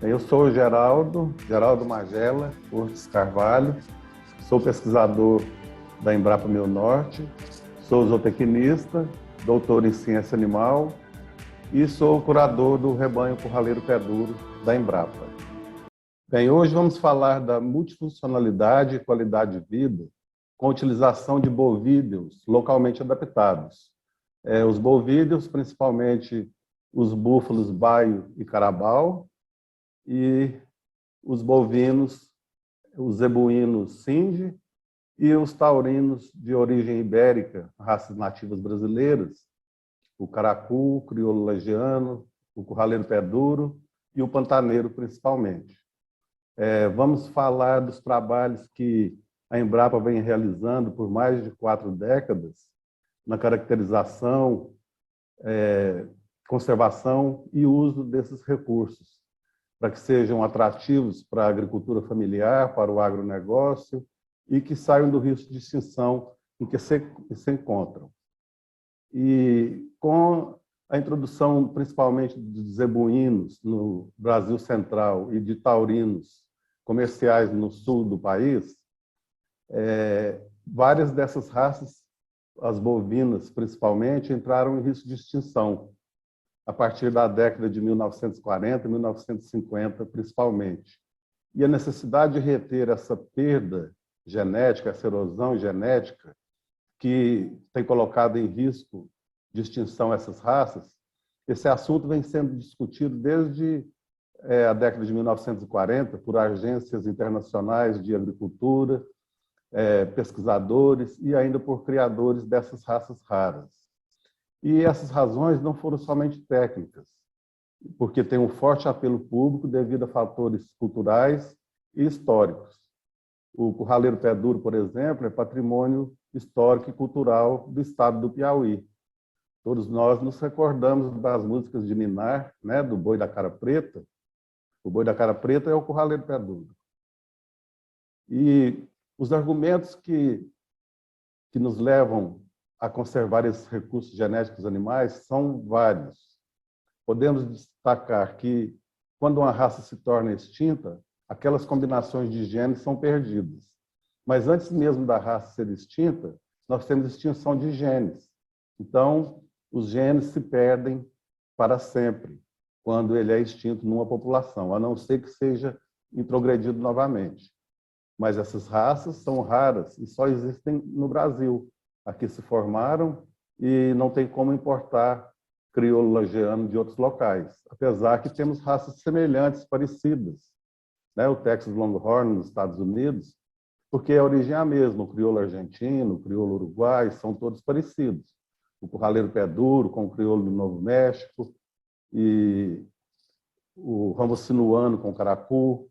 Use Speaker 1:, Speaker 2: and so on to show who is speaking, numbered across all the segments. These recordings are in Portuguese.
Speaker 1: Eu sou o Geraldo Magela Cortes Carvalho, sou pesquisador da Embrapa Meio Norte, sou zootecnista, doutor em ciência animal e sou curador do rebanho curraleiro Pé Duro da Embrapa. Bem, hoje vamos falar da multifuncionalidade e qualidade de vida com a utilização de bovídeos localmente adaptados. Os bovídeos, principalmente os búfalos baio e carabao, e os bovinos, os zebuínos Sindhi e os taurinos de origem ibérica, raças nativas brasileiras, o caracu, o crioulo lagiano, o curraleiro pé duro e o pantaneiro, principalmente. Vamos falar dos trabalhos que a Embrapa vem realizando por mais de 4 décadas na caracterização, conservação e uso desses recursos, para que sejam atrativos para a agricultura familiar, para o agronegócio e que saiam do risco de extinção em que se encontram. E com a introdução, principalmente de zebuínos no Brasil Central e de taurinos comerciais no sul do país, várias dessas raças, as bovinas principalmente, entraram em risco de extinção a partir da década de 1940, 1950, principalmente. E a necessidade de reter essa perda genética, essa erosão genética, que tem colocado em risco de extinção essas raças, esse assunto vem sendo discutido desde a década de 1940 por agências internacionais de agricultura, pesquisadores e ainda por criadores dessas raças raras. E essas razões não foram somente técnicas, porque tem um forte apelo público devido a fatores culturais e históricos. O curraleiro pé duro, por exemplo, é patrimônio histórico e cultural do estado do Piauí. Todos nós nos recordamos das músicas de Ninar, né, do Boi da Cara Preta. O Boi da Cara Preta é o curraleiro pé duro. E os argumentos que nos levam a conservar esses recursos genéticos animais são vários. Podemos destacar que, quando uma raça se torna extinta, aquelas combinações de genes são perdidas. Mas antes mesmo da raça ser extinta, nós temos extinção de genes. Então, os genes se perdem para sempre quando ele é extinto numa população, a não ser que seja introgredido novamente. Mas essas raças são raras e só existem no Brasil. Aqui se formaram e não tem como importar crioulo lagiano de outros locais, apesar que temos raças semelhantes, parecidas. O Texas Longhorn nos Estados Unidos, porque a origem é a mesma, o crioulo argentino, o crioulo uruguai, são todos parecidos. O curraleiro pé duro com o crioulo do Novo México e o ramo-sinuano com o caracu,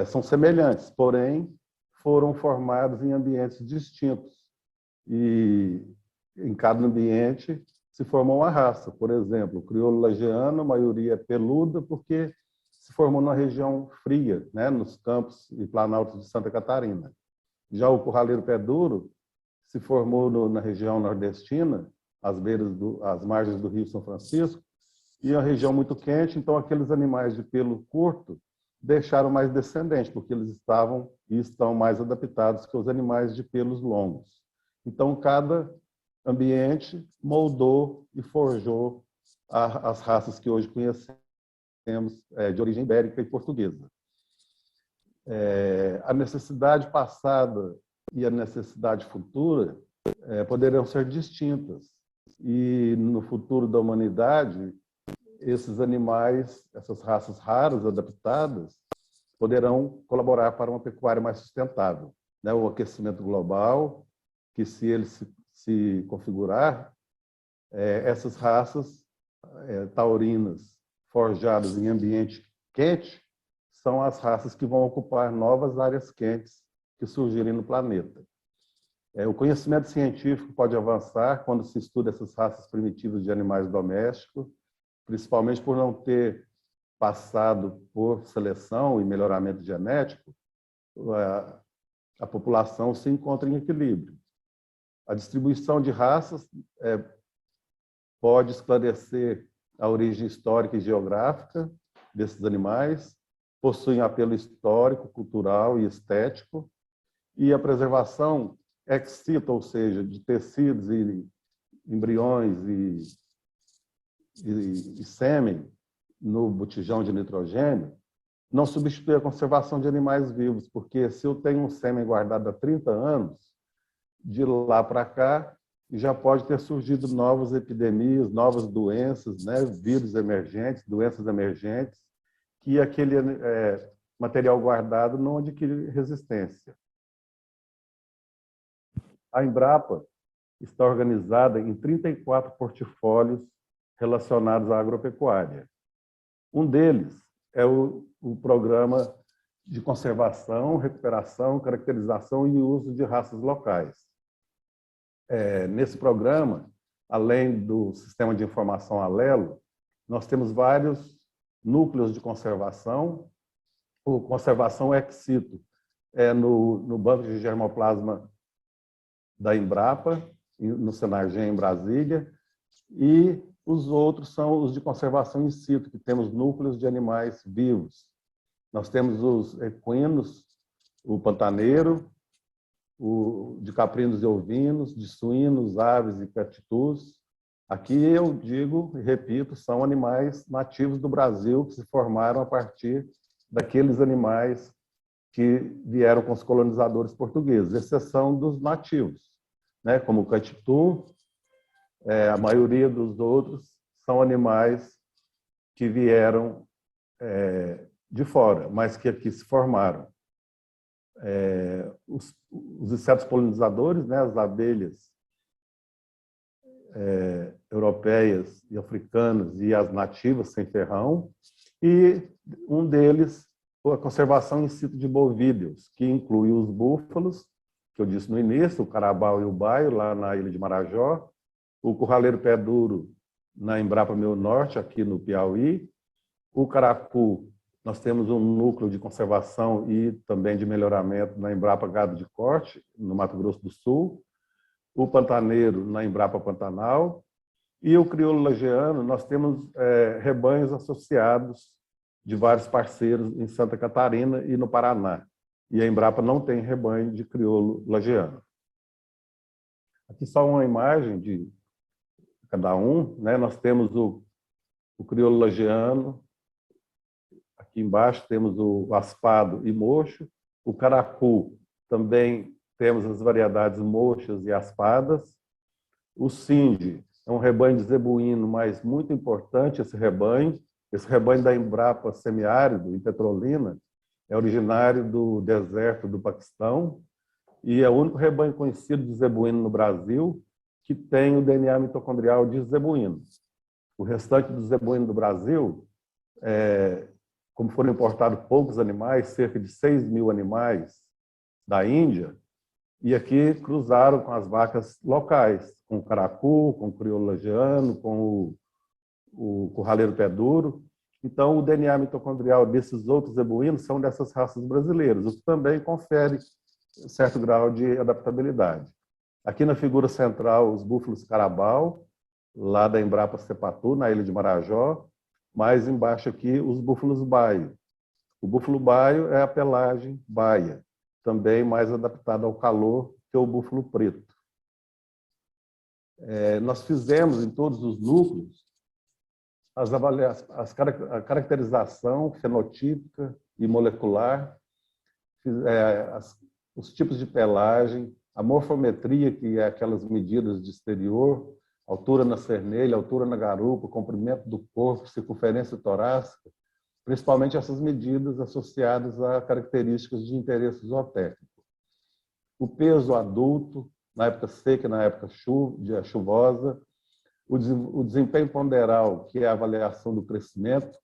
Speaker 1: são semelhantes, porém foram formados em ambientes distintos. E em cada ambiente se formou uma raça. Por exemplo, o crioulo lagiano, a maioria é peluda porque se formou numa região fria, né, nos campos e planaltos de Santa Catarina. Já o curraleiro pé duro se formou na região nordestina, às margens do Rio São Francisco, e a região muito quente, então aqueles animais de pelo curto deixaram mais descendentes, porque eles estavam e estão mais adaptados que os animais de pelos longos. Então, cada ambiente moldou e forjou as raças que hoje conhecemos de origem ibérica e portuguesa. A necessidade passada e a necessidade futura poderão ser distintas. E no futuro da humanidade, esses animais, essas raças raras, adaptadas, poderão colaborar para uma pecuária mais sustentável. O aquecimento global, que se ele se configurar, essas raças taurinas forjadas em ambiente quente são as raças que vão ocupar novas áreas quentes que surgirem no planeta. O conhecimento científico pode avançar quando se estuda essas raças primitivas de animais domésticos, principalmente por não ter passado por seleção e melhoramento genético, a população se encontra em equilíbrio. A distribuição de raças pode esclarecer a origem histórica e geográfica desses animais, possuem apelo histórico, cultural e estético, e a preservação ex situ, ou seja, de tecidos e embriões e sêmen no botijão de nitrogênio, não substitui a conservação de animais vivos, porque se eu tenho um sêmen guardado há 30 anos, de lá para cá, já pode ter surgido novas epidemias, novas doenças, né? Vírus emergentes, doenças emergentes, que aquele material guardado não adquire resistência. A Embrapa está organizada em 34 portfólios relacionados à agropecuária. Um deles é o programa de conservação, recuperação, caracterização e uso de raças locais. Nesse programa, além do sistema de informação Alelo, nós temos vários núcleos de conservação. O conservação ex situ no banco de germoplasma da Embrapa, no Senargem, em Brasília, e os outros são os de conservação in situ, que temos núcleos de animais vivos. Nós temos os equinos, o pantaneiro, o de caprinos e ovinos, de suínos, aves e catitus. Aqui eu digo e repito, são animais nativos do Brasil que se formaram a partir daqueles animais que vieram com os colonizadores portugueses, exceção dos nativos, né? Como o catitu, a maioria dos outros são animais que vieram de fora, mas que aqui se formaram. Os insetos polinizadores, né, as abelhas europeias e africanas e as nativas sem ferrão, e um deles, a conservação in situ de bovídeos, que inclui os búfalos, que eu disse no início, o carabao e o baio, lá na ilha de Marajó, o curraleiro pé duro na Embrapa Meio Norte, aqui no Piauí, o caracu, nós temos um núcleo de conservação e também de melhoramento na Embrapa Gado de Corte, no Mato Grosso do Sul, o pantaneiro na Embrapa Pantanal, e o crioulo lajeano, nós temos rebanhos associados de vários parceiros em Santa Catarina e no Paraná. E a Embrapa não tem rebanho de crioulo lajeano. Aqui só uma imagem de cada um, né? Nós temos o crioulo lajeano, aqui embaixo temos o aspado e mocho, o caracu também temos as variedades mochas e aspadas, o sindi é um rebanho de zebuíno, mas muito importante esse rebanho da Embrapa semiárido, em Petrolina, é originário do deserto do Paquistão e é o único rebanho conhecido de zebuíno no Brasil que tem o DNA mitocondrial de zebuíno. O restante do zebuíno do Brasil, como foram importados poucos animais, cerca de 6.000 animais da Índia, e aqui cruzaram com as vacas locais, com o caracu, com o crioulo lajeano, com o curraleiro pé duro. Então, o DNA mitocondrial desses outros zebuínos são dessas raças brasileiras, o que também confere certo grau de adaptabilidade. Aqui na figura central, os búfalos carabao, lá da Embrapa Cepatu, na ilha de Marajó, mais embaixo aqui, os búfalos baio. O búfalo baio é a pelagem baia, também mais adaptada ao calor que o búfalo preto. Nós fizemos em todos os núcleos a caracterização fenotípica e molecular, os tipos de pelagem, a morfometria, que é aquelas medidas de exterior, altura na cernelha, altura na garupa, comprimento do corpo, circunferência torácica, principalmente essas medidas associadas a características de interesse zootécnico. O peso adulto, na época seca e na época chuvosa, o desempenho ponderal, que é a avaliação do crescimento,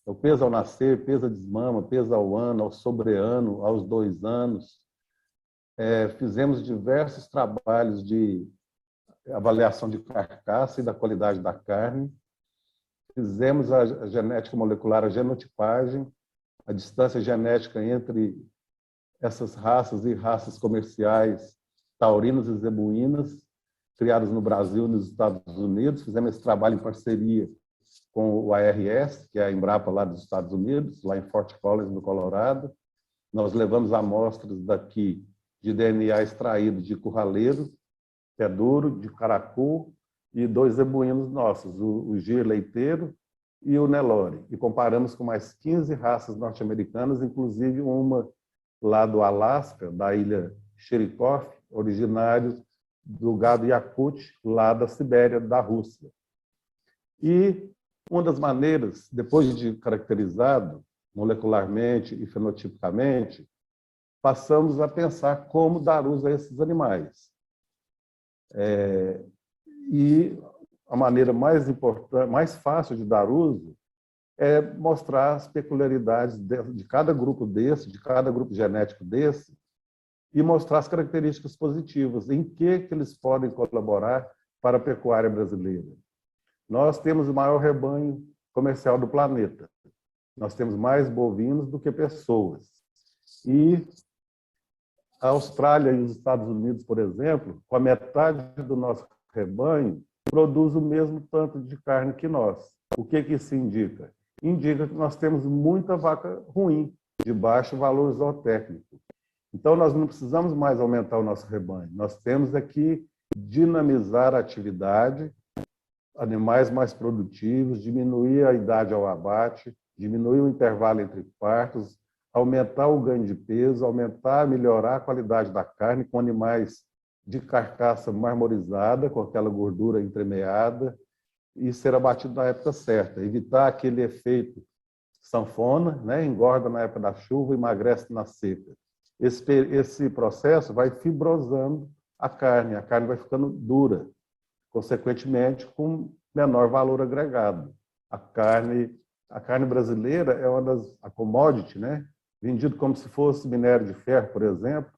Speaker 1: o peso ao nascer, peso a desmama, peso ao ano, ao sobreano, aos 2 anos. Fizemos diversos trabalhos de avaliação de carcaça e da qualidade da carne. Fizemos a genética molecular, a genotipagem, a distância genética entre essas raças e raças comerciais taurinas e zebuínas, criadas no Brasil e nos Estados Unidos. Fizemos esse trabalho em parceria com o ARS, que é a Embrapa lá dos Estados Unidos, lá em Fort Collins, no Colorado. Nós levamos amostras daqui de DNA extraído de curraleiro, pé duro, de caracu, e 2 zebuínos nossos, o Gir leiteiro e o Nelore. E comparamos com mais 15 raças norte-americanas, inclusive uma lá do Alasca, da ilha Chirikov, originário do gado Yakut, lá da Sibéria, da Rússia. E uma das maneiras, depois de caracterizado molecularmente e fenotipicamente, passamos a pensar como dar uso a esses animais. E a maneira mais importante, mais fácil de dar uso é mostrar as peculiaridades de cada grupo desse, de cada grupo genético desse, e mostrar as características positivas, em que eles podem colaborar para a pecuária brasileira. Nós temos o maior rebanho comercial do planeta. Nós temos mais bovinos do que pessoas. E a Austrália e os Estados Unidos, por exemplo, com a metade do nosso rebanho, produz o mesmo tanto de carne que nós. O que isso indica? Indica que nós temos muita vaca ruim, de baixo valor zootécnico. Então, nós não precisamos mais aumentar o nosso rebanho. Nós temos aqui dinamizar a atividade, animais mais produtivos, diminuir a idade ao abate, diminuir o intervalo entre partos, aumentar o ganho de peso, melhorar a qualidade da carne com animais de carcaça marmorizada, com aquela gordura entremeada, e ser abatido na época certa, evitar aquele efeito sanfona, né? Engorda na época da chuva e emagrece na seca. Esse processo vai fibrosando a carne vai ficando dura, consequentemente, com menor valor agregado. A carne brasileira é uma a commodity, né? Vendido como se fosse minério de ferro, por exemplo,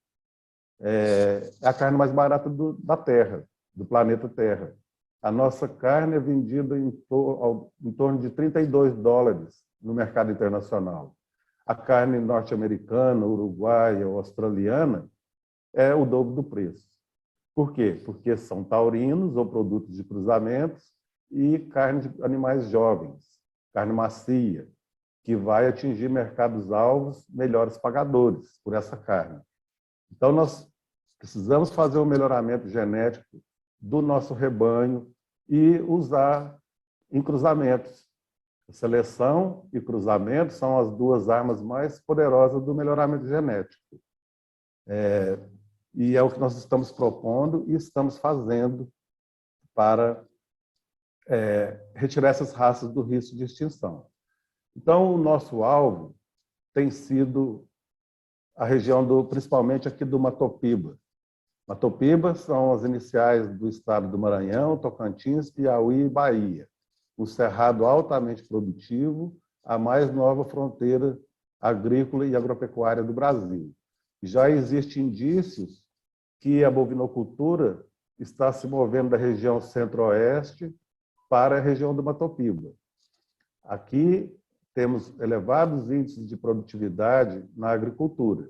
Speaker 1: é a carne mais barata da Terra, do planeta Terra. A nossa carne é vendida em torno de $32 no mercado internacional. A carne norte-americana, uruguaia ou australiana é o dobro do preço. Por quê? Porque são taurinos ou produtos de cruzamentos e carne de animais jovens, carne macia, que vai atingir mercados-alvos melhores pagadores por essa carne. Então, nós precisamos fazer um melhoramento genético do nosso rebanho e usar em cruzamentos. Seleção e cruzamento são as 2 armas mais poderosas do melhoramento genético. E é o que nós estamos propondo e estamos fazendo para retirar essas raças do risco de extinção. Então, o nosso alvo tem sido a região, principalmente aqui do Matopiba. Matopiba são as iniciais do estado do Maranhão, Tocantins, Piauí e Bahia. Um cerrado altamente produtivo, a mais nova fronteira agrícola e agropecuária do Brasil. Já existem indícios que a bovinocultura está se movendo da região centro-oeste para a região do Matopiba. Aqui temos elevados índices de produtividade na agricultura.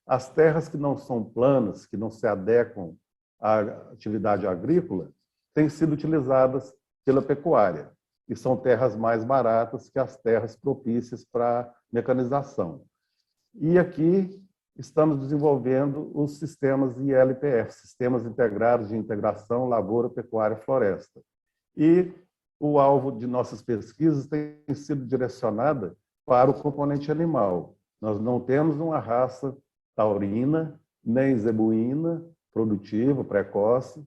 Speaker 1: As terras que não são planas, que não se adequam à atividade agrícola, têm sido utilizadas pela pecuária, e são terras mais baratas que as terras propícias para mecanização. E aqui estamos desenvolvendo os sistemas ILPF, Sistemas Integrados de Integração Lavoura, Pecuária e Floresta. E o alvo de nossas pesquisas tem sido direcionada para o componente animal. Nós não temos uma raça taurina, nem zebuína, produtiva, precoce,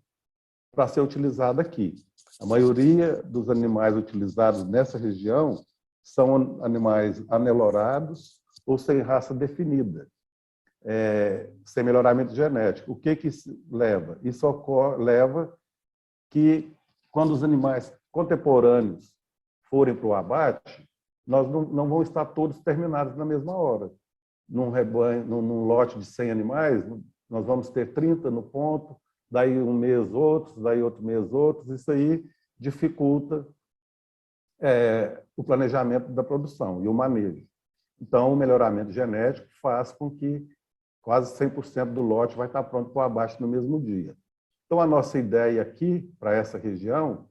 Speaker 1: para ser utilizada aqui. A maioria dos animais utilizados nessa região são animais anelorados ou sem raça definida, sem melhoramento genético. O que isso leva? Isso leva que, quando os animais contemporâneos forem para o abate, nós não vão estar todos terminados na mesma hora. Num rebanho, num lote de 100 animais, nós vamos ter 30 no ponto, daí um mês outros, daí outro mês outros. Isso aí dificulta o planejamento da produção e o manejo. Então, o melhoramento genético faz com que quase 100% do lote vai estar pronto para o abate no mesmo dia. Então, a nossa ideia aqui, para essa região,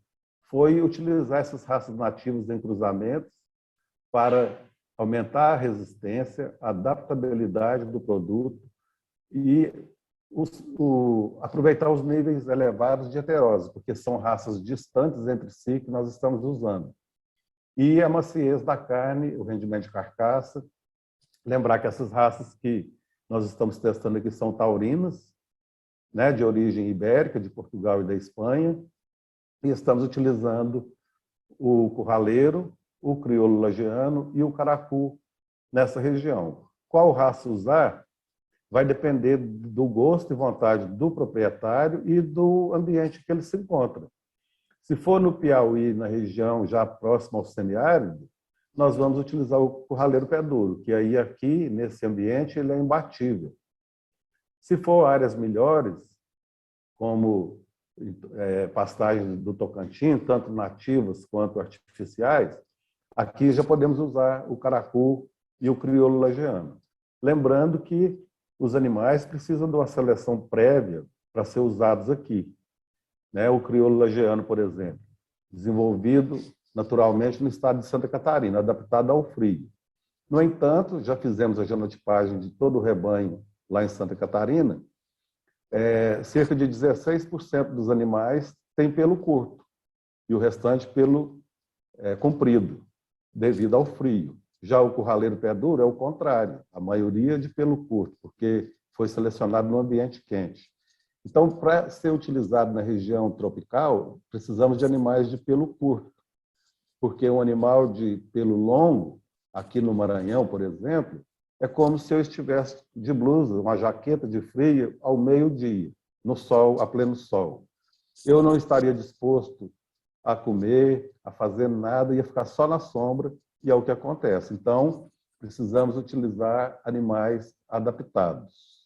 Speaker 1: foi utilizar essas raças nativas em cruzamentos para aumentar a resistência, a adaptabilidade do produto e aproveitar os níveis elevados de heterose, porque são raças distantes entre si que nós estamos usando. E a maciez da carne, o rendimento de carcaça. Lembrar que essas raças que nós estamos testando aqui são taurinas, né, de origem ibérica, de Portugal e da Espanha, e estamos utilizando o curraleiro, o crioulo lagiano e o caracu nessa região. Qual raça usar vai depender do gosto e vontade do proprietário e do ambiente que ele se encontra. Se for no Piauí, na região já próxima ao semiárido, nós vamos utilizar o curraleiro pé duro, que aí aqui, nesse ambiente, ele é imbatível. Se for áreas melhores, como pastagens do Tocantins, tanto nativas quanto artificiais, aqui já podemos usar o caracu e o crioulo lagiano. Lembrando que os animais precisam de uma seleção prévia para ser usados aqui. O crioulo lagiano, por exemplo, desenvolvido naturalmente no estado de Santa Catarina, adaptado ao frio. No entanto, já fizemos a genotipagem de todo o rebanho lá em Santa Catarina, cerca de 16% dos animais tem pelo curto e o restante pelo comprido, devido ao frio. Já o curraleiro pé duro é o contrário, a maioria de pelo curto, porque foi selecionado no ambiente quente. Então, para ser utilizado na região tropical, precisamos de animais de pelo curto, porque um animal de pelo longo, aqui no Maranhão, por exemplo, é como se eu estivesse de blusa, uma jaqueta de frio ao meio-dia, no sol, a pleno sol. Eu não estaria disposto a comer, a fazer nada, ia ficar só na sombra, e é o que acontece. Então, precisamos utilizar animais adaptados.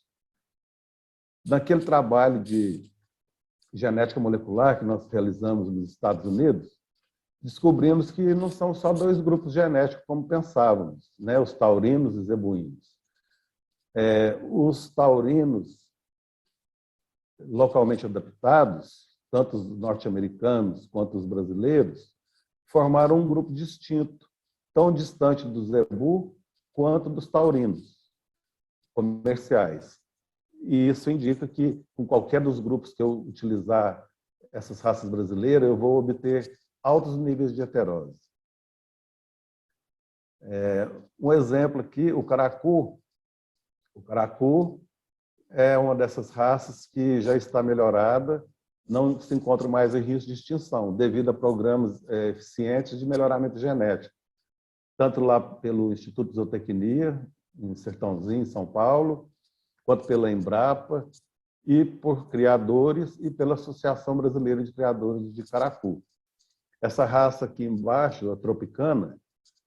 Speaker 1: Naquele trabalho de genética molecular que nós realizamos nos Estados Unidos, descobrimos que não são só dois grupos genéticos como pensávamos, né? Os taurinos e zebuínos. Os taurinos localmente adaptados, tanto os norte-americanos quanto os brasileiros, formaram um grupo distinto, tão distante do zebu quanto dos taurinos comerciais. E isso indica que, com qualquer dos grupos que eu utilizar essas raças brasileiras, eu vou obter altos níveis de heterose. Um exemplo aqui, o caracu. O caracu é uma dessas raças que já está melhorada, não se encontra mais em risco de extinção, devido a programas eficientes de melhoramento genético, tanto lá pelo Instituto de Zootecnia, em Sertãozinho, em São Paulo, quanto pela Embrapa, e por criadores e pela Associação Brasileira de Criadores de Caracu. Essa raça aqui embaixo, a tropicana,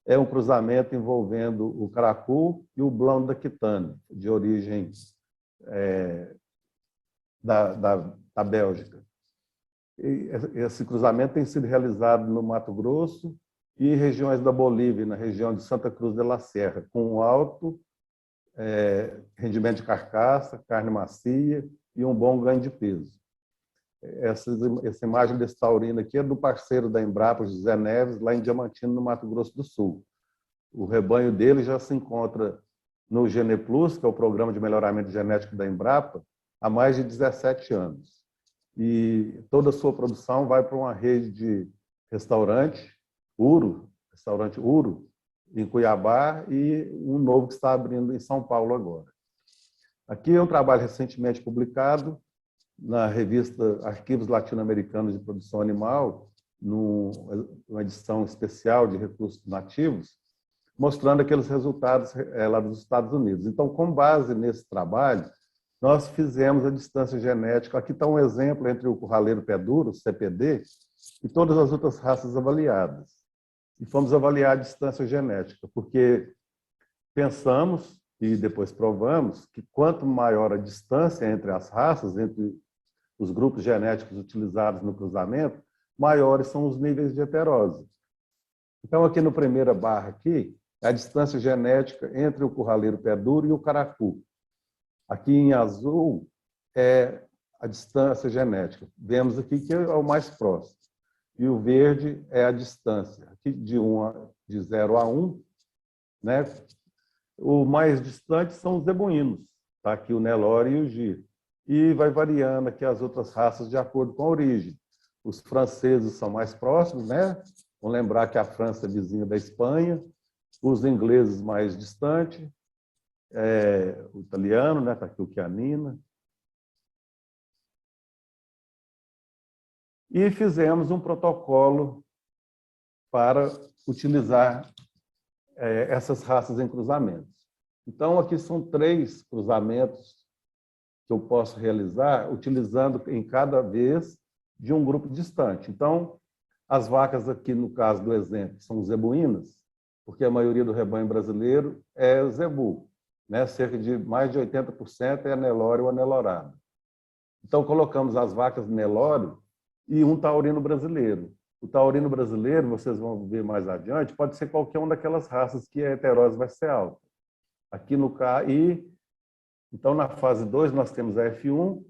Speaker 1: é um cruzamento envolvendo o caracu e o Blanc d'Aquitaine, de origem da Bélgica. Esse cruzamento tem sido realizado no Mato Grosso e regiões da Bolívia, na região de Santa Cruz de la Sierra, com alto rendimento de carcaça, carne macia e um bom ganho de peso. Essa imagem desse taurino aqui é do parceiro da Embrapa, José Neves, lá em Diamantino, no Mato Grosso do Sul. O rebanho dele já se encontra no GenePlus, que é o programa de melhoramento genético da Embrapa, há mais de 17 anos. E toda a sua produção vai para uma rede de restaurante Uro, em Cuiabá, e um novo que está abrindo em São Paulo agora. Aqui é um trabalho recentemente publicado na revista Arquivos Latino-Americanos de Produção Animal, numa edição especial de recursos nativos, mostrando aqueles resultados lá dos Estados Unidos. Então, com base nesse trabalho, nós fizemos a distância genética. Aqui está um exemplo entre o curraleiro pé duro, o CPD, e todas as outras raças avaliadas. E fomos avaliar a distância genética, porque pensamos, e depois provamos, que quanto maior a distância entre as raças, entre os grupos genéticos utilizados no cruzamento, maiores são os níveis de heterose. Então, aqui no primeira barra, aqui, é a distância genética entre o curraleiro pé duro e o caracu. Aqui em azul é a distância genética. Vemos aqui que é o mais próximo. e o verde é a distância. Aqui de 0 a 1, né? O mais distante são os zebuínos, tá? Aqui o Nelore e o Gir. E vai variando aqui as outras raças de acordo com a origem. Os franceses são mais próximos, né? Vamos lembrar que a França é vizinha da Espanha, os ingleses mais distantes, o italiano, né? Está aqui o Chianina. E fizemos um protocolo para utilizar essas raças em cruzamentos. Então, aqui são 3 cruzamentos que eu posso realizar utilizando em cada vez de um grupo distante. Então, as vacas aqui, no caso do exemplo, são zebuínas, porque a maioria do rebanho brasileiro é zebu, né? Cerca de mais de 80% é Nelore ou anelorado. Então, colocamos as vacas Nelore e um taurino brasileiro. O taurino brasileiro, vocês vão ver mais adiante, pode ser qualquer uma daquelas raças que a heterose vai ser alta. Aqui no então, na fase 2, nós temos a F1,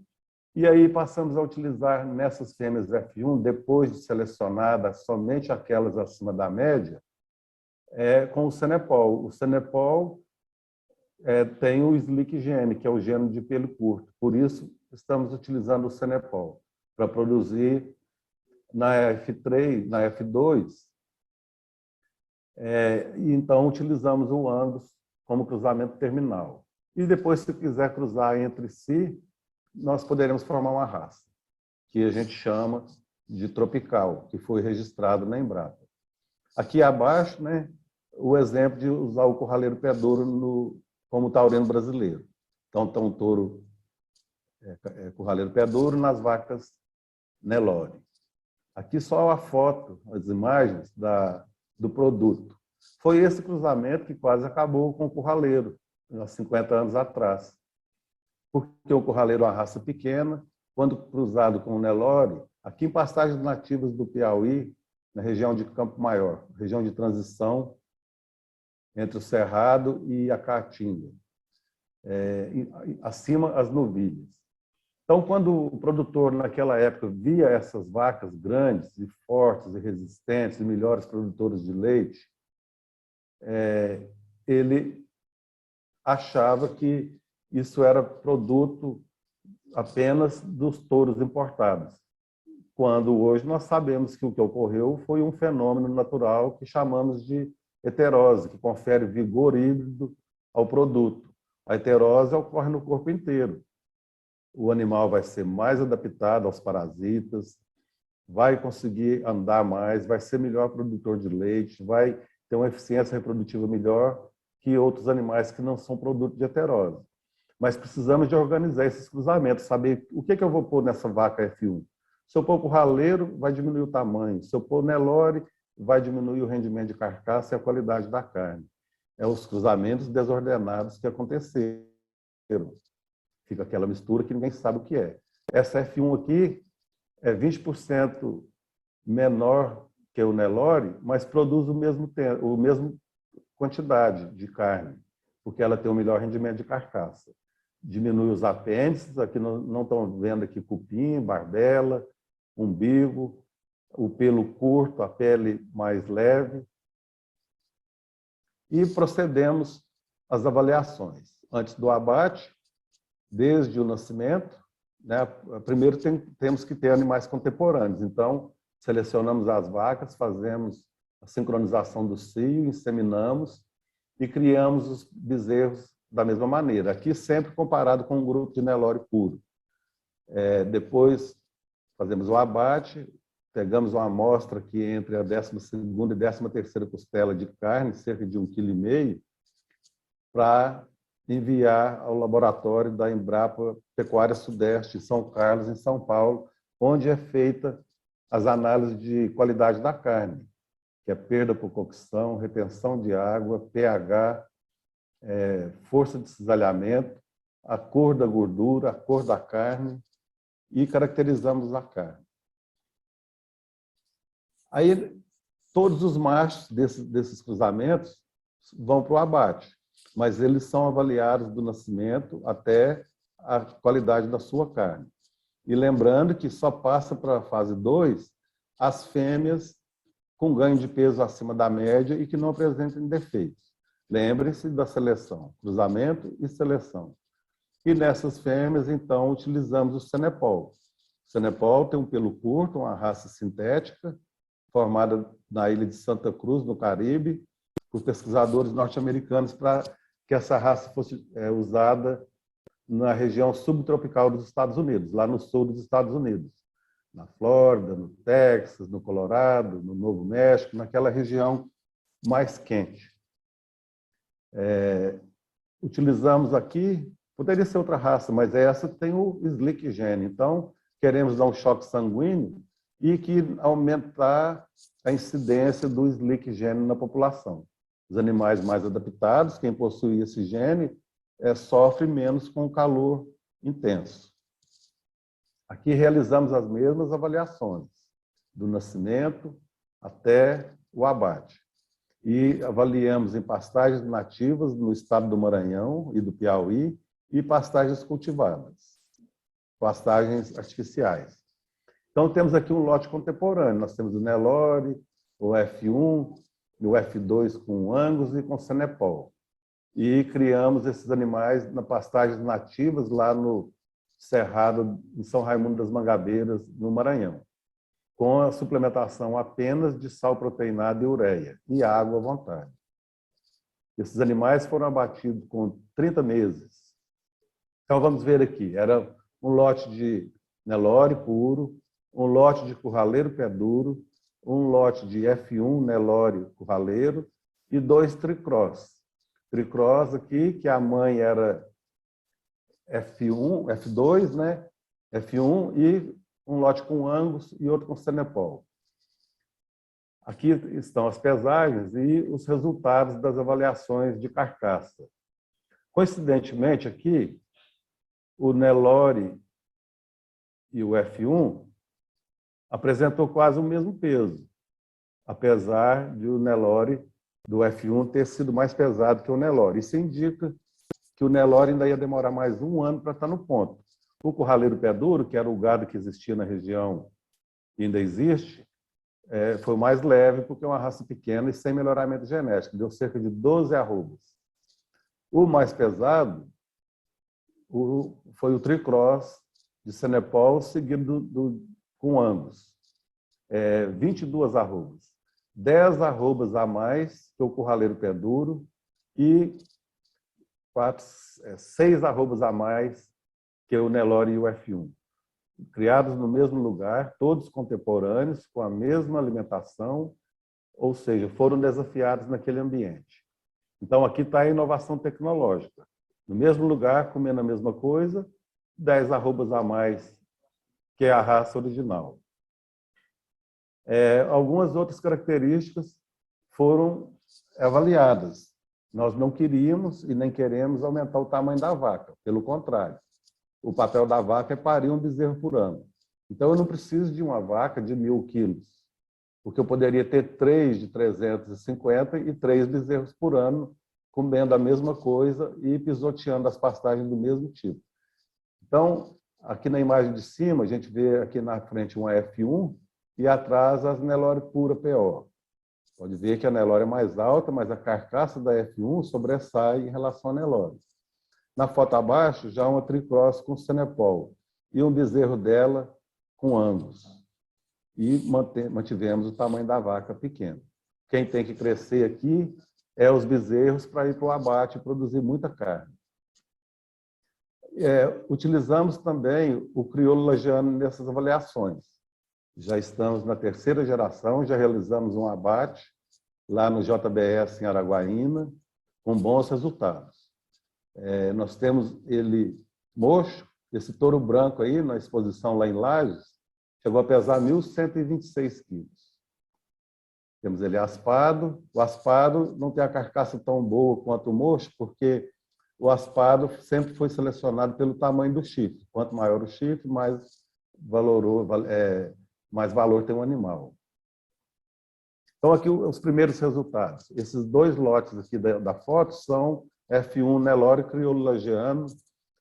Speaker 1: e aí passamos a utilizar nessas fêmeas F1, depois de selecionadas somente aquelas acima da média, com o Cenepol. O Cenepol tem o Slick Gene, que é o gene de pelo curto. Por isso, estamos utilizando o Cenepol para produzir na F3, na F2, e então utilizamos o Angus como cruzamento terminal. E depois, se quiser cruzar entre si, nós poderemos formar uma raça, que a gente chama de tropical, que foi registrado na Embrapa. Aqui abaixo, né, o exemplo de usar o curraleiro pé duro como taurino brasileiro. Então, tem um touro curraleiro pé duro nas vacas Nelore. Aqui só a foto, as imagens do produto. Foi esse cruzamento que quase acabou com o curraleiro, há 50 anos atrás. Porque o curraleiro é uma raça pequena, quando cruzado com o Nelore, aqui em pastagens nativas do Piauí, na região de Campo Maior, região de transição entre o Cerrado e a Caatinga, acima as novilhas. Então, quando o produtor, naquela época, via essas vacas grandes e fortes e resistentes, e melhores produtoras de leite, ele achava que isso era produto apenas dos touros importados. Quando hoje nós sabemos que o que ocorreu foi um fenômeno natural que chamamos de heterose, que confere vigor híbrido ao produto. A heterose ocorre no corpo inteiro. O animal vai ser mais adaptado aos parasitas, vai conseguir andar mais, vai ser melhor produtor de leite, vai ter uma eficiência reprodutiva melhor que outros animais que não são produto de heterose. Mas precisamos de organizar esses cruzamentos, saber o que eu vou pôr nessa vaca F1. Se eu pôr curraleiro, vai diminuir o tamanho. Se eu pôr Nelore, vai diminuir o rendimento de carcaça e a qualidade da carne. Os cruzamentos desordenados que aconteceram. Fica aquela mistura que ninguém sabe o que é. Essa F1 aqui é 20% menor que o Nelore, mas produz o mesmo quantidade de carne, porque ela tem o melhor rendimento de carcaça. Diminui os apêndices, aqui não estão vendo aqui cupim, barbela, umbigo, o pelo curto, a pele mais leve. E procedemos às avaliações. Antes do abate, desde o nascimento, né, primeiro temos que ter animais contemporâneos. Então, selecionamos as vacas, fazemos a sincronização do cio, inseminamos e criamos os bezerros da mesma maneira. Aqui sempre comparado com um grupo de Nelore puro. Depois fazemos o abate, pegamos uma amostra que entre a 12ª e 13ª costela de carne, cerca de 1,5 kg, para enviar ao laboratório da Embrapa Pecuária Sudeste, em São Carlos, em São Paulo, onde é feita as análises de qualidade da carne, que é perda por cocção, retenção de água, pH, força de cisalhamento, a cor da gordura, a cor da carne, e caracterizamos a carne. Aí, todos os machos desses cruzamentos vão para o abate, mas eles são avaliados do nascimento até a qualidade da sua carne. E lembrando que só passa para a fase 2 as fêmeas com ganho de peso acima da média e que não apresentem defeitos. Lembre-se da seleção, cruzamento e seleção. E nessas fêmeas, então, utilizamos o Cenepol. O Cenepol tem um pelo curto, uma raça sintética, formada na ilha de Santa Cruz, no Caribe, por pesquisadores norte-americanos para que essa raça fosse usada na região subtropical dos Estados Unidos, lá no sul dos Estados Unidos, na Flórida, no Texas, no Colorado, no Novo México, naquela região mais quente. Utilizamos aqui, poderia ser outra raça, mas essa tem o Slick Gene. Então, queremos dar um choque sanguíneo e que aumentar a incidência do Slick Gene na população. Os animais mais adaptados, quem possui esse gene, sofre menos com o calor intenso. Aqui realizamos as mesmas avaliações, do nascimento até o abate. E avaliamos em pastagens nativas no estado do Maranhão e do Piauí e pastagens cultivadas, pastagens artificiais. Então, temos aqui um lote contemporâneo. Nós temos o Nelore, o F1, o F2 com Angus e com Cenepol. E criamos esses animais na pastagens nativas lá no Cerrado, em São Raimundo das Mangabeiras, no Maranhão, com a suplementação apenas de sal proteinado e ureia, e água à vontade. Esses animais foram abatidos com 30 meses. Então, vamos ver aqui. Era um lote de Nelore puro, um lote de curraleiro pé duro, um lote de F1 Nelore curraleiro e 2 tricross. Tricross aqui, que a mãe era F1, F2, né? F1 e um lote com Angus e outro com Cenepol. Aqui estão as pesagens e os resultados das avaliações de carcaça. Coincidentemente, aqui, o Nelore e o F1 apresentou quase o mesmo peso, apesar de o Nelore do F1 ter sido mais pesado que o Nelore. Isso indica que o Nelore ainda ia demorar mais um ano para estar no ponto. O curraleiro pé duro, que era o gado que existia na região e ainda existe, foi mais leve porque é uma raça pequena e sem melhoramento genético. Deu cerca de 12 arrobas. O mais pesado foi o tricross de Cenepol, seguido com Angus. 22 arrobas. 10 arrobas a mais que o curraleiro pé duro e 6 arrobas a mais que o Nelore e o F1. Criados no mesmo lugar, todos contemporâneos, com a mesma alimentação, ou seja, foram desafiados naquele ambiente. Então, aqui está a inovação tecnológica. No mesmo lugar, comendo a mesma coisa, 10 arrobas a mais que a raça original. Algumas outras características foram avaliadas. Nós não queríamos e nem queremos aumentar o tamanho da vaca, pelo contrário. O papel da vaca é parir um bezerro por ano. Então, eu não preciso de uma vaca de 1.000 quilos, porque eu poderia ter 3 de 350 e 3 bezerros por ano, comendo a mesma coisa e pisoteando as pastagens do mesmo tipo. Então, aqui na imagem de cima, a gente vê aqui na frente uma F1 e atrás as Nelore pura PO. Pode ver que a Nelore é mais alta, mas a carcaça da F1 sobressai em relação à Nelore. Na foto abaixo, já uma tricross com Cenepol e um bezerro dela com Angus. E mantivemos o tamanho da vaca pequeno. Quem tem que crescer aqui é os bezerros para ir para o abate e produzir muita carne. Utilizamos também o crioulo lagiano nessas avaliações. Já estamos na 3ª geração, já realizamos um abate lá no JBS em Araguaína, com bons resultados. Nós temos ele mocho, esse touro branco aí, na exposição lá em Lages, chegou a pesar 1.126 quilos. Temos ele aspado. O aspado não tem a carcaça tão boa quanto o mocho, porque o aspado sempre foi selecionado pelo tamanho do chifre. Quanto maior o chifre, mais valor tem um animal. Então, aqui os primeiros resultados. Esses 2 lotes aqui da foto são F1 Nelore crioulo lagiano,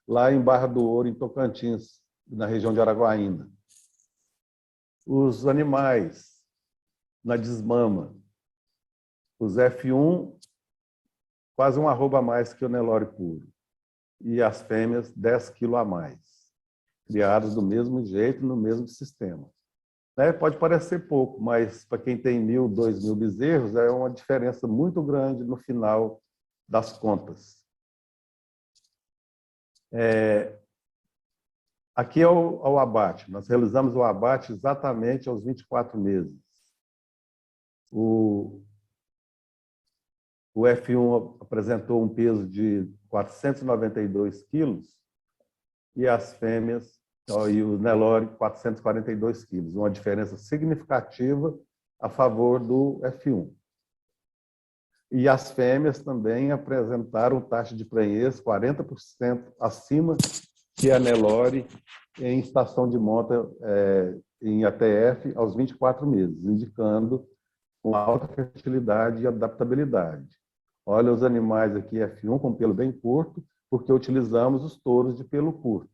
Speaker 1: lá em Barra do Ouro, em Tocantins, na região de Araguaína. Os animais na desmama, os F1, quase um arroba a mais que o Nelore puro. E as fêmeas, 10 quilos a mais. Criados do mesmo jeito, no mesmo sistema. Né? Pode parecer pouco, mas para quem tem 1.000, 2.000 bezerros, é uma diferença muito grande no final das contas. Aqui é o abate. Nós realizamos o abate exatamente aos 24 meses. O F1 apresentou um peso de 492 quilos e as fêmeas, e o Nelore, 442 quilos. Uma diferença significativa a favor do F1. E as fêmeas também apresentaram taxa de prenhez 40% acima que a Nelore em estação de monta em ATF aos 24 meses, indicando uma alta fertilidade e adaptabilidade. Olha os animais aqui F1 com pelo bem curto, porque utilizamos os touros de pelo curto.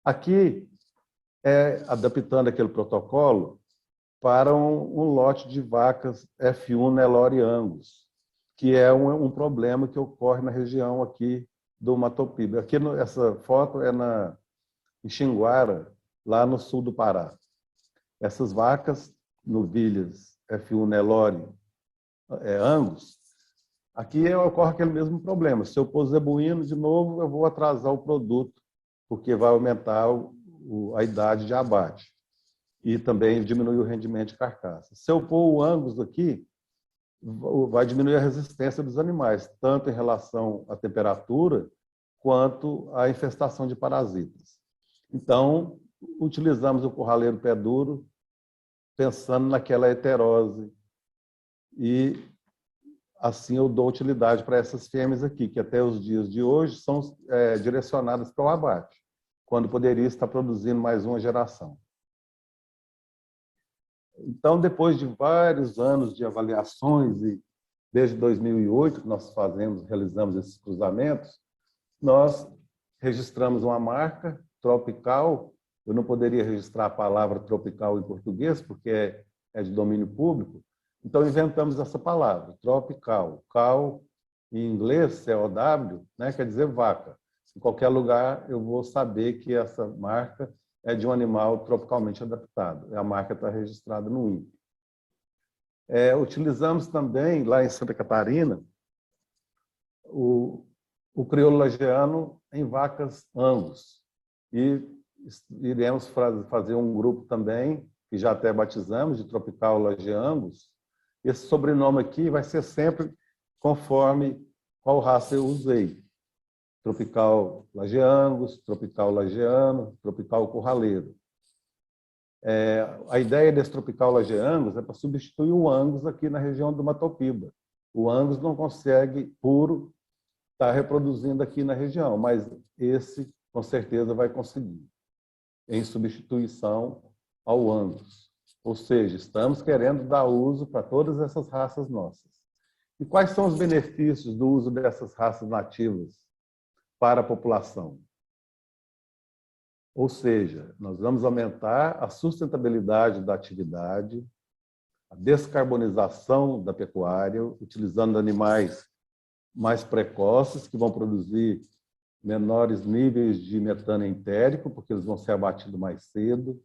Speaker 1: Aqui, adaptando aquele protocolo para um lote de vacas F1 Nelore Angus, que é um problema que ocorre na região aqui do Mato Piba. Aqui, essa foto é em Xinguara, lá no sul do Pará. Essas vacas, novilhas F1 Nelore Angus, aqui ocorre aquele mesmo problema. Se eu pôr zebuíno de novo, eu vou atrasar o produto, porque vai aumentar a idade de abate. E também diminuir o rendimento de carcaça. Se eu pôr o Angus aqui, vai diminuir a resistência dos animais, tanto em relação à temperatura, quanto à infestação de parasitas. Então, utilizamos o curraleiro pé duro, pensando naquela heterose. E assim eu dou utilidade para essas fêmeas aqui, que até os dias de hoje são direcionadas para o abate, quando poderia estar produzindo mais uma geração. Então, depois de vários anos de avaliações, e desde 2008 que nós realizamos esses cruzamentos, nós registramos uma marca tropical. Eu não poderia registrar a palavra tropical em português, porque é de domínio público. Então, inventamos essa palavra, tropical. Cal, em inglês, COW, né, quer dizer vaca. Em qualquer lugar, eu vou saber que essa marca é de um animal tropicalmente adaptado. A marca está registrada no INPE. Utilizamos também, lá em Santa Catarina, o crioulo lagiano em vacas Angus. E iremos fazer um grupo também, que já até batizamos, de tropical lagiangus. Esse sobrenome aqui vai ser sempre conforme qual raça eu usei. Tropical lagiangus, tropical lagiano, tropical curraleiro. A ideia desse tropical lagiangus é para substituir o Angus aqui na região do Mato Piba. O Angus não consegue puro estar reproduzindo aqui na região, mas esse com certeza vai conseguir, em substituição ao Angus. Ou seja, estamos querendo dar uso para todas essas raças nossas. E quais são os benefícios do uso dessas raças nativas para a população? Ou seja, nós vamos aumentar a sustentabilidade da atividade, a descarbonização da pecuária, utilizando animais mais precoces, que vão produzir menores níveis de metano entérico, porque eles vão ser abatidos mais cedo,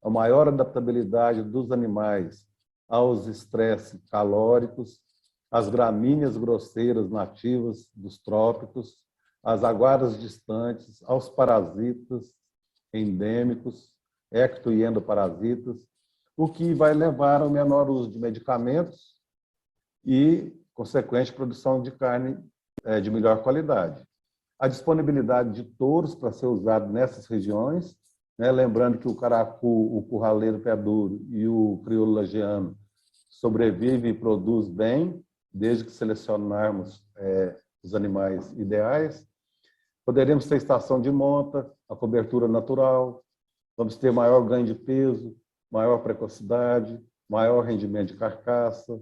Speaker 1: a maior adaptabilidade dos animais aos estresses calóricos, às gramíneas grosseiras nativas dos trópicos, às aguaras distantes, aos parasitas endêmicos, ecto e endoparasitas, o que vai levar ao menor uso de medicamentos e consequente produção de carne de melhor qualidade. A disponibilidade de touros para ser usado nessas regiões, né? Lembrando que o caracu, o curraleiro pé duro e o crioulo lagiano sobrevivem e produzem bem, desde que selecionarmos os animais ideais. Poderemos ter estação de monta, a cobertura natural, vamos ter maior ganho de peso, maior precocidade, maior rendimento de carcaça,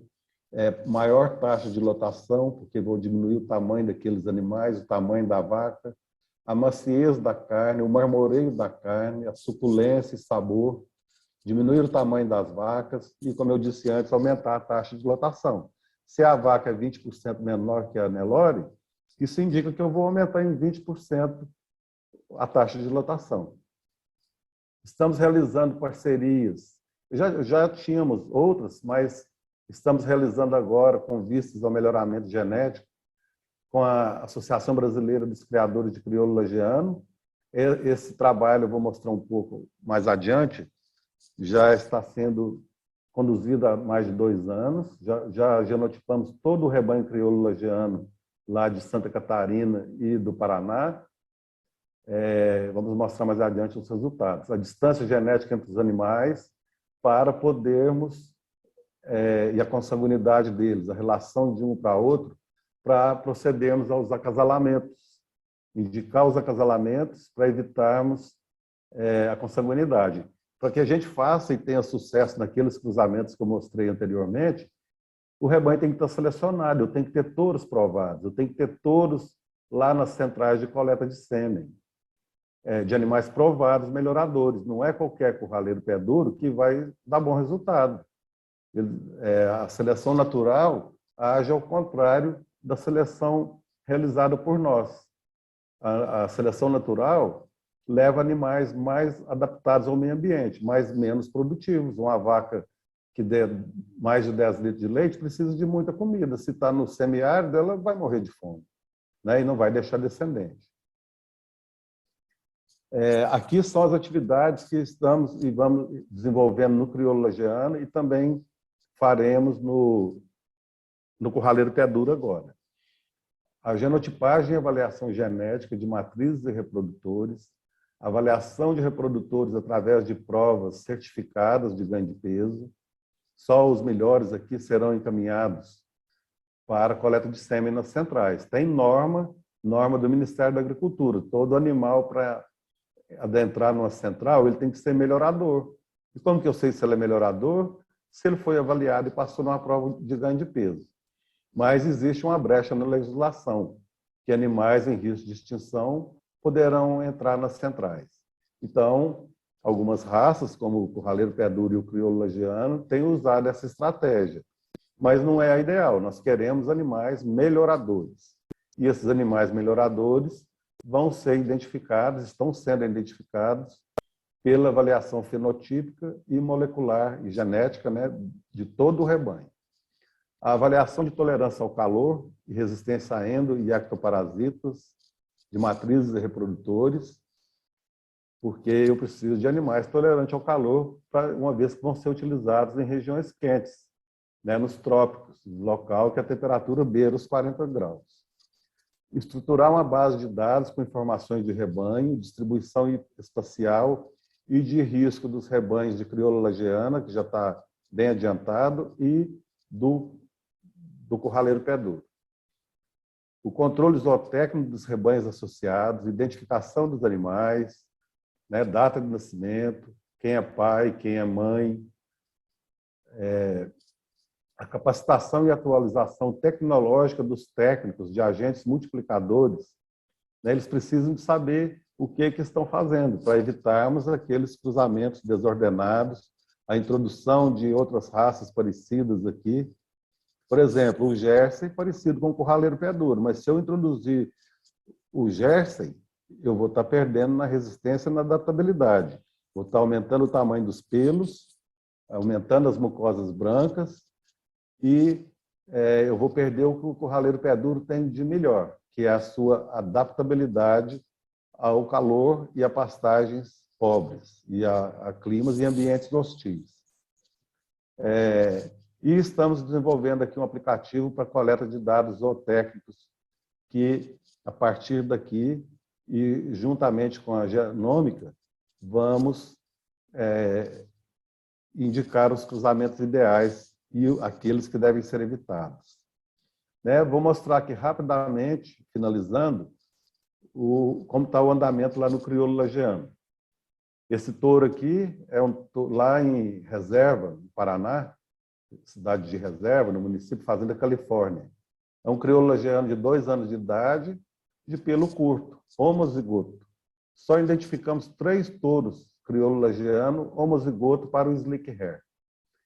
Speaker 1: maior taxa de lotação, porque vou diminuir o tamanho daqueles animais, o tamanho da vaca, a maciez da carne, o marmoreio da carne, a suculência e sabor. diminuir o tamanho das vacas e, como eu disse antes, aumentar a taxa de lotação. Se a vaca é 20% menor que a Nelore, isso indica que eu vou aumentar em 20% a taxa de lotação. Estamos realizando parcerias. Já tínhamos outras, mas estamos realizando agora com vistas ao melhoramento genético com a Associação Brasileira dos Criadores de Crioulo Lagiano. Esse trabalho, eu vou mostrar um pouco mais adiante, já está sendo conduzido há mais de 2 anos. Já genotipamos todo o rebanho crioulo lagiano lá de Santa Catarina e do Paraná. Vamos mostrar mais adiante os resultados. A distância genética entre os animais para podermos, e a consanguinidade deles, a relação de um para outro, para procedermos aos acasalamentos. Indicar os acasalamentos para evitarmos a consanguinidade. Para que a gente faça e tenha sucesso naqueles cruzamentos que eu mostrei anteriormente, o rebanho tem que estar selecionado, eu tenho que ter touros provados, eu tenho que ter touros lá nas centrais de coleta de sêmen, de animais provados, melhoradores. Não é qualquer curraleiro pé duro que vai dar bom resultado. A seleção natural age ao contrário da seleção realizada por nós. A seleção natural leva animais mais adaptados ao meio ambiente, mas menos produtivos. Uma vaca que der mais de 10 litros de leite precisa de muita comida. Se está no semiárido, ela vai morrer de fome, né? E não vai deixar descendente. Aqui são as atividades que estamos e vamos desenvolvendo no crioulo lagiano e também faremos no curraleiro pé duro agora. A genotipagem e avaliação genética de matrizes e reprodutores, avaliação de reprodutores através de provas certificadas de ganho de peso. Só os melhores aqui serão encaminhados para a coleta de sêmen nas centrais. Tem norma do Ministério da Agricultura. Todo animal, para adentrar numa central, ele tem que ser melhorador. E como que eu sei se ele é melhorador? Se ele foi avaliado e passou numa prova de ganho de peso. Mas existe uma brecha na legislação, que animais em risco de extinção poderão entrar nas centrais. Então, algumas raças, como o curraleiro pé duro e o crioulo lagiano, têm usado essa estratégia. Mas não é a ideal, nós queremos animais melhoradores. E esses animais melhoradores vão ser identificados, estão sendo identificados pela avaliação fenotípica e molecular e genética, né, de todo o rebanho. A avaliação de tolerância ao calor e resistência a endo e ectoparasitas de matrizes e reprodutores, porque eu preciso de animais tolerantes ao calor, uma vez que vão ser utilizados em regiões quentes, né, nos trópicos, local que a temperatura beira os 40 graus. Estruturar uma base de dados com informações de rebanho, distribuição espacial e de risco dos rebanhos de crioula lagiana, que já está bem adiantado, e do curraleiro pé duro. O controle zootécnico dos rebanhos associados, identificação dos animais, né, data de nascimento, quem é pai, quem é mãe, a capacitação e atualização tecnológica dos técnicos, de agentes multiplicadores, né, eles precisam de saber o que estão fazendo, para evitarmos aqueles cruzamentos desordenados, a introdução de outras raças parecidas aqui. Por exemplo, o Jersey parecido com o curraleiro pé duro, mas se eu introduzir o Jersey, eu vou estar perdendo na resistência e na adaptabilidade. Vou estar aumentando o tamanho dos pelos, aumentando as mucosas brancas e eu vou perder o que o curraleiro pé duro tem de melhor, que é a sua adaptabilidade ao calor e a pastagens pobres, e a climas e ambientes hostis. E estamos desenvolvendo aqui um aplicativo para coleta de dados zootécnicos, que, a partir daqui, e juntamente com a genômica, vamos indicar os cruzamentos ideais e aqueles que devem ser evitados. Vou mostrar aqui rapidamente, finalizando, como está o andamento lá no crioulo lagiano. Esse touro aqui é lá em Reserva, no Paraná, cidade de Reserva, no município Fazenda Califórnia. É um crioulo lagiano de 2 anos de idade, de pelo curto, homozigoto. Só identificamos 3 touros crioulo lagiano homozigoto para o slick hair,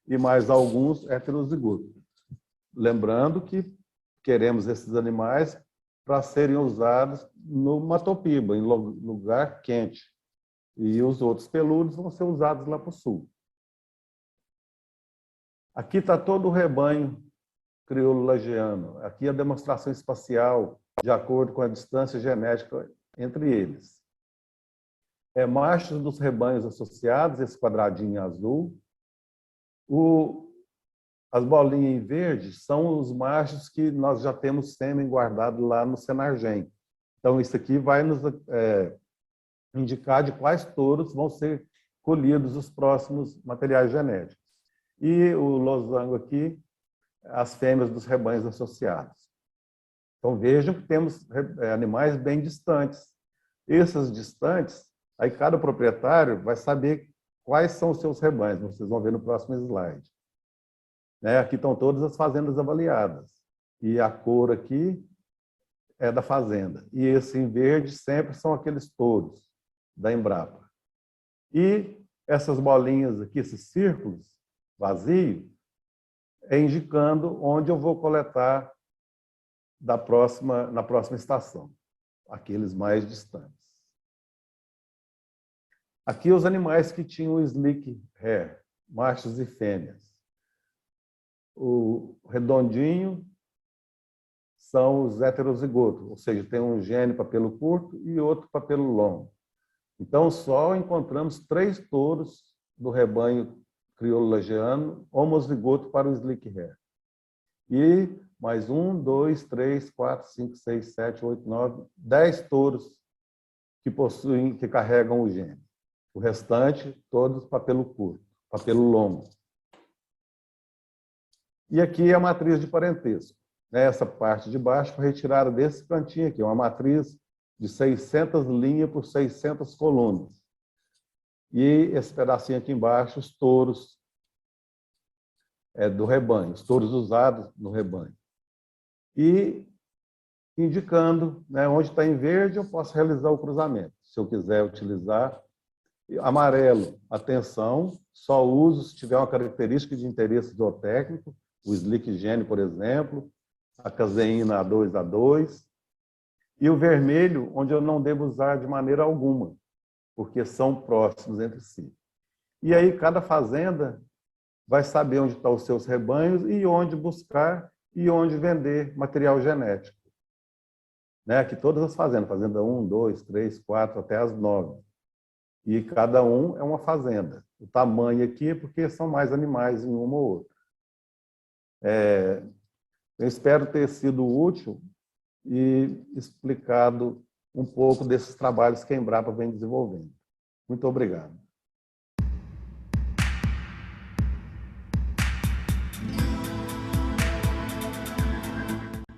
Speaker 1: e mais alguns heterozigotos. Lembrando que queremos esses animais para serem usados no Matopiba, em lugar quente. E os outros peludos vão ser usados lá para o sul. Aqui está todo o rebanho crioulo lagiano. Aqui a demonstração espacial, de acordo com a distância genética entre eles. Machos dos rebanhos associados, esse quadradinho em azul. As bolinhas em verde são os machos que nós já temos sêmen guardado lá no Senargem. Então, isso aqui vai nos indicar de quais touros vão ser colhidos os próximos materiais genéticos. E o losango aqui, as fêmeas dos rebanhos associados. Então, vejam que temos animais bem distantes. Esses distantes, aí cada proprietário vai saber quais são os seus rebanhos. Vocês vão ver no próximo slide. Aqui estão todas as fazendas avaliadas. E a cor aqui é da fazenda. E esse em verde sempre são aqueles touros da Embrapa. E essas bolinhas aqui, esses círculos vazios, indicando onde eu vou coletar na próxima estação, aqueles mais distantes. Aqui os animais que tinham slick hair, machos e fêmeas. O redondinho são os heterozigotos, ou seja, tem um gene para pelo curto e outro para pelo longo. Então, só encontramos 3 touros do rebanho crioulo lagiano homozigoto para o slick hair. E mais 1, 2, 3, 4, 5, 6, 7, 8, 9, 10 touros que carregam o gene. O restante, todos para pelo curto, para pelo longo. E aqui é a matriz de parentesco. Essa parte de baixo foi retirada desse cantinho aqui, uma matriz de 600 linhas por 600 colunas. E esse pedacinho aqui embaixo, os touros do rebanho, os touros usados no rebanho. E indicando onde está em verde, eu posso realizar o cruzamento. Se eu quiser utilizar amarelo, atenção, só uso se tiver uma característica de interesse zootécnico, o slick gene, por exemplo, a caseína A2A2, e o vermelho, onde eu não devo usar de maneira alguma, porque são próximos entre si. E aí cada fazenda vai saber onde estão os seus rebanhos e onde buscar e onde vender material genético. Aqui todas as fazendas, fazenda 1, 2, 3, 4, até as 9. E cada um é uma fazenda. O tamanho aqui é porque são mais animais em uma ou outra. Eu espero ter sido útil e explicado um pouco desses trabalhos que a Embrapa vem desenvolvendo. Muito obrigado.